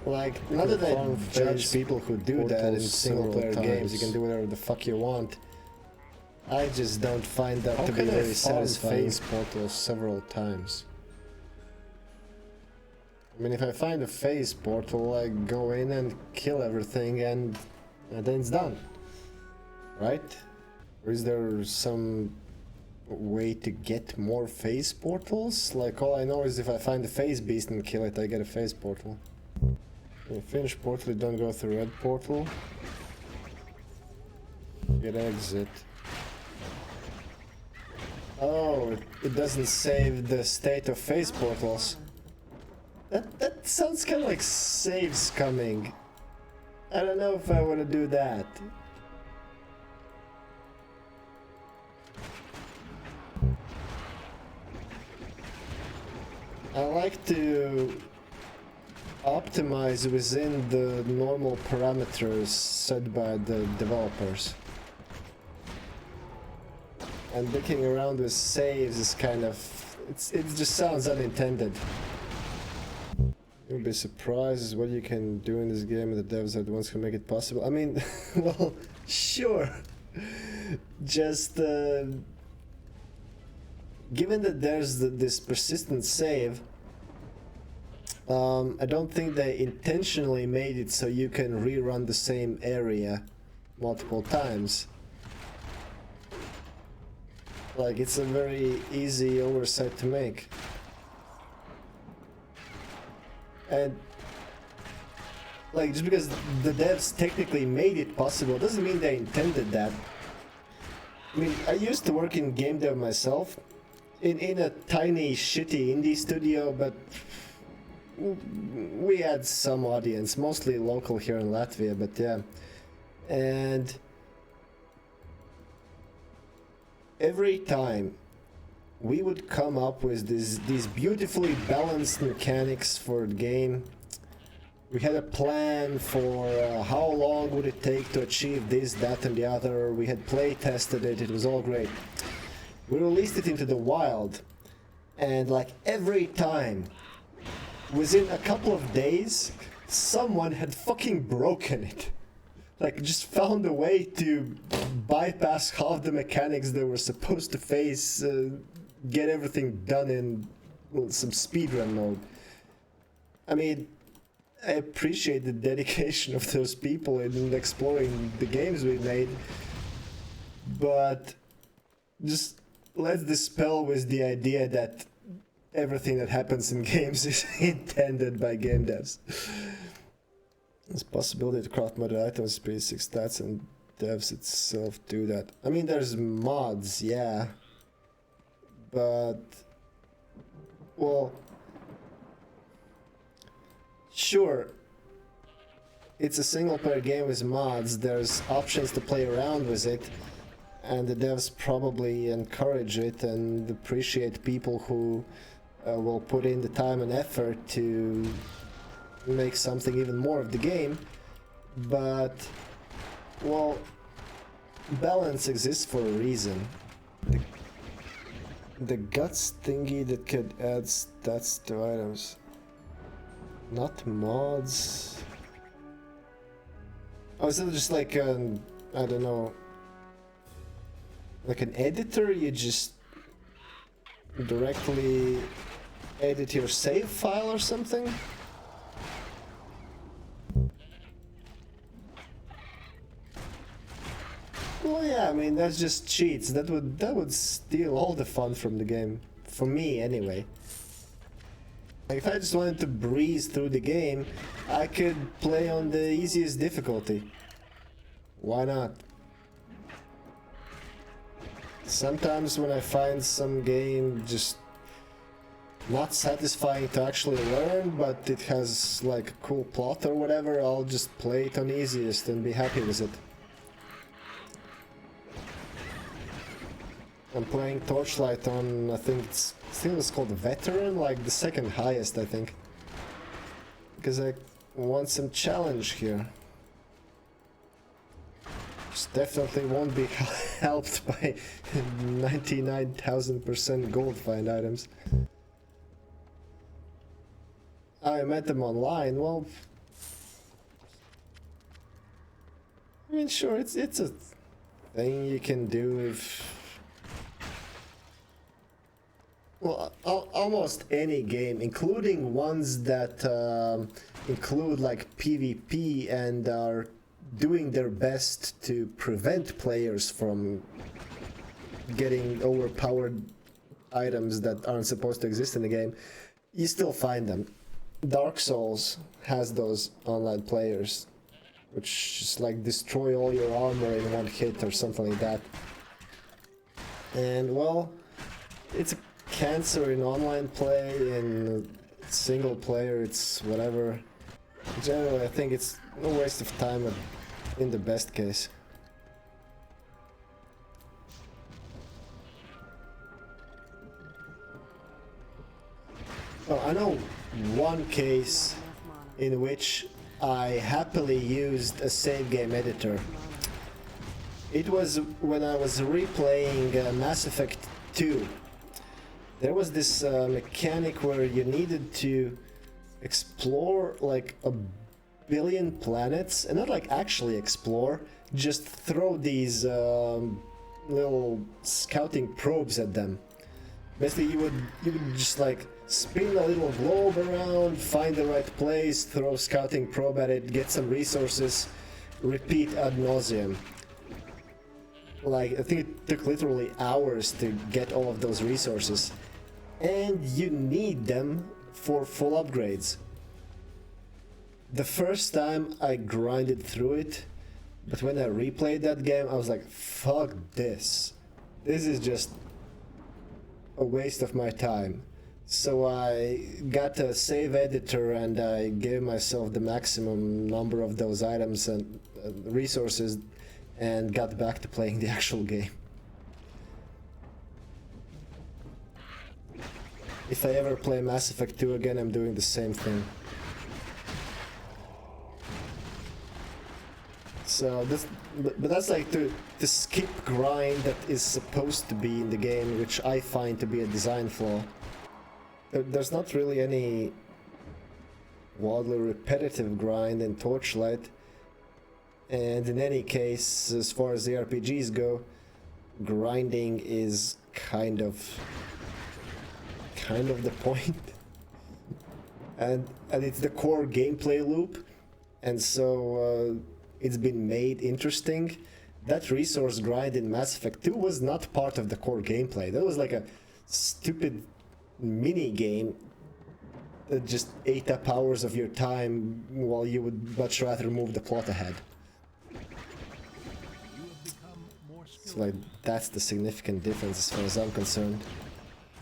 Like, not that I judge people who do that in single-player games. You can do whatever the fuck you want. I just don't find that to be very satisfying. Phase portals several times. I mean, if I find a phase portal, I go in and kill everything, and then it's done, right? Or is there some way to get more phase portals? Like, all I know is if I find a phase beast and kill it, I get a phase portal. You finish portal, you don't go through red portal. Get exit. Oh, it doesn't save the state of phase portals. That sounds kind of like saves coming. I don't know if I want to do that. I like to optimize within the normal parameters set by the developers. And dicking around with saves is kind of... it just sounds unintended. You'll be surprised what you can do in this game, and the devs are the ones who make it possible. I mean, well, sure. Just, given that there's this persistent save, I don't think they intentionally made it so you can rerun the same area multiple times. Like, it's a very easy oversight to make. And like, just because the devs technically made it possible doesn't mean they intended that. I mean, I used to work in game dev myself in a tiny shitty indie studio, but we had some audience, mostly local here in Latvia, but yeah. And every time we would come up with these beautifully balanced mechanics for the game. We had a plan for how long would it take to achieve this, that and the other. We had play tested it, it was all great. We released it into the wild, and like every time, within a couple of days, someone had fucking broken it. Like, just found a way to bypass half the mechanics they were supposed to face, get everything done in some speedrun mode. I mean, I appreciate the dedication of those people in exploring the games we made, but just let's dispel with the idea that everything that happens in games is intended by game devs. There's possibility to craft modded items, basic stats, and devs itself do that. I mean, there's mods, yeah. But, well, sure, it's a single player game with mods, there's options to play around with it, and the devs probably encourage it and appreciate people who will put in the time and effort to make something even more of the game. But, well, balance exists for a reason. The guts thingy that could add stats to items. Not mods. Oh, is it just like an, I don't know, like an editor? You just directly edit your save file or something? Well, yeah, I mean, that's just cheats. That would steal all the fun from the game. For me, anyway. Like, if I just wanted to breeze through the game, I could play on the easiest difficulty. Why not? Sometimes when I find some game just not satisfying to actually learn, but it has like a cool plot or whatever, I'll just play it on easiest and be happy with it. I'm playing Torchlight on, I think it's called Veteran, like the second highest, I think. Because I want some challenge here. Just definitely won't be helped by 99,000% gold find items. I met them online, well, I mean, sure, it's a thing you can do if... Well, almost any game, including ones that include like PvP and are doing their best to prevent players from getting overpowered items that aren't supposed to exist in the game, you still find them. Dark Souls has those online players, which just like destroy all your armor in one hit or something like that. And well, it's a cancer in online play, in single player it's whatever. Generally I think it's a waste of time in the best case. Oh, I know one case in which I happily used a save game editor. It was when I was replaying Mass Effect 2. There was this mechanic where you needed to explore like a billion planets, and not like actually explore, just throw these little scouting probes at them. Basically, you would just like spin a little globe around, find the right place, throw scouting probe at it, get some resources, repeat ad nauseum. Like, I think it took literally hours to get all of those resources. And you need them for full upgrades. The first time I grinded through it, but when I replayed that game, I was like, fuck this. This is just a waste of my time. So I got a save editor and I gave myself the maximum number of those items and resources and got back to playing the actual game. If I ever play Mass Effect 2 again, I'm doing the same thing. So this, but that's like the skip grind that is supposed to be in the game, which I find to be a design flaw. There's not really any wildly repetitive grind in Torchlight, and in any case, as far as the ARPGs go, grinding is kind of the point. and it's the core gameplay loop, and so it's been made interesting. That resource grind in Mass Effect 2 was not part of the core gameplay. That was like a stupid mini game that just ate up hours of your time while you would much rather move the plot ahead. So like, that's the significant difference as far as I'm concerned.